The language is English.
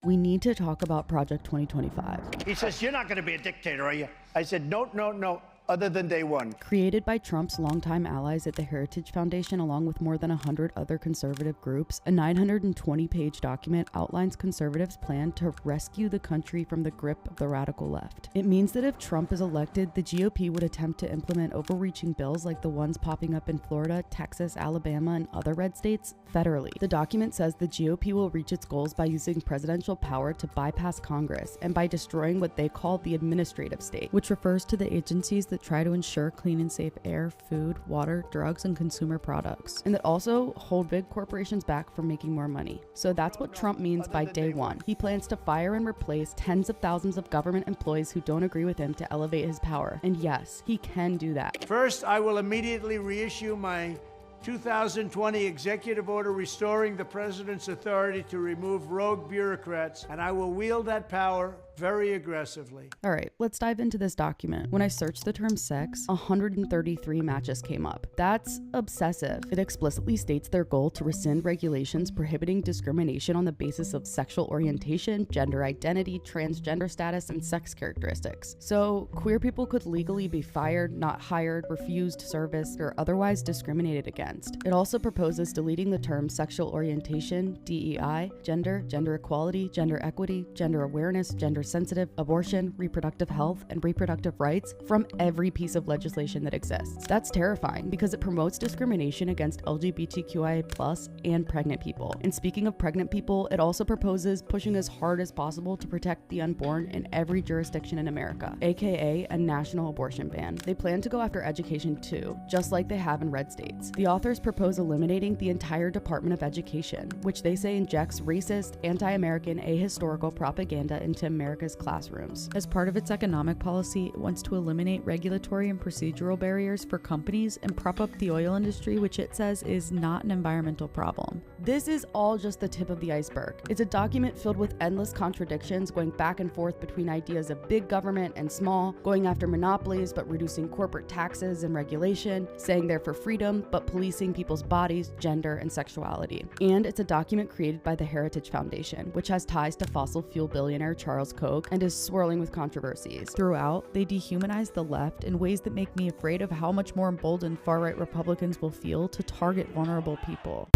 We need to talk about Project 2025. He says, "You're not going to be a dictator, are you?" I said, "No, no, no. Other than day one." Created by Trump's longtime allies at the Heritage Foundation, along with more than 100 other conservative groups, a 920-page document outlines conservatives' plan to rescue the country from the grip of the radical left. It means that if Trump is elected, the GOP would attempt to implement overreaching bills like the ones popping up in Florida, Texas, Alabama, and other red states federally. The document says the GOP will reach its goals by using presidential power to bypass Congress and by destroying what they call the administrative state, which refers to the agencies that try to ensure clean and safe air, food, water, drugs, and consumer products, and that also hold big corporations back from making more money. So that's what Trump means by day one. He plans to fire and replace tens of thousands of government employees who don't agree with him to elevate his power. And yes, he can do that. First, I will immediately reissue my 2020 executive order restoring the president's authority to remove rogue bureaucrats, and I will wield that power very aggressively. All right, let's dive into this document. When I searched the term sex, 133 matches came up. That's obsessive. It explicitly states their goal to rescind regulations prohibiting discrimination on the basis of sexual orientation, gender identity, transgender status, and sex characteristics. So queer people could legally be fired, not hired, refused service, or otherwise discriminated against. It also proposes deleting the term sexual orientation, DEI, gender, gender equality, gender equity, gender awareness, gender sensitive, abortion, reproductive health, and reproductive rights from every piece of legislation that exists. That's terrifying because it promotes discrimination against LGBTQIA+ and pregnant people. And speaking of pregnant people, it also proposes pushing as hard as possible to protect the unborn in every jurisdiction in America, aka a national abortion ban. They plan to go after education too, just like they have in red states. The authors propose eliminating the entire Department of Education, which they say injects racist, anti-American, ahistorical propaganda into America's classrooms. As part of its economic policy, it wants to eliminate regulatory and procedural barriers for companies and prop up the oil industry, which it says is not an environmental problem. This is all just the tip of the iceberg. It's a document filled with endless contradictions, going back and forth between ideas of big government and small, going after monopolies but reducing corporate taxes and regulation, saying they're for freedom but policing people's bodies, gender, and sexuality. And it's a document created by the Heritage Foundation, which has ties to fossil fuel billionaire Charles Koch and is swirling with controversies. Throughout, they dehumanize the left in ways that make me afraid of how much more emboldened far-right Republicans will feel to target vulnerable people.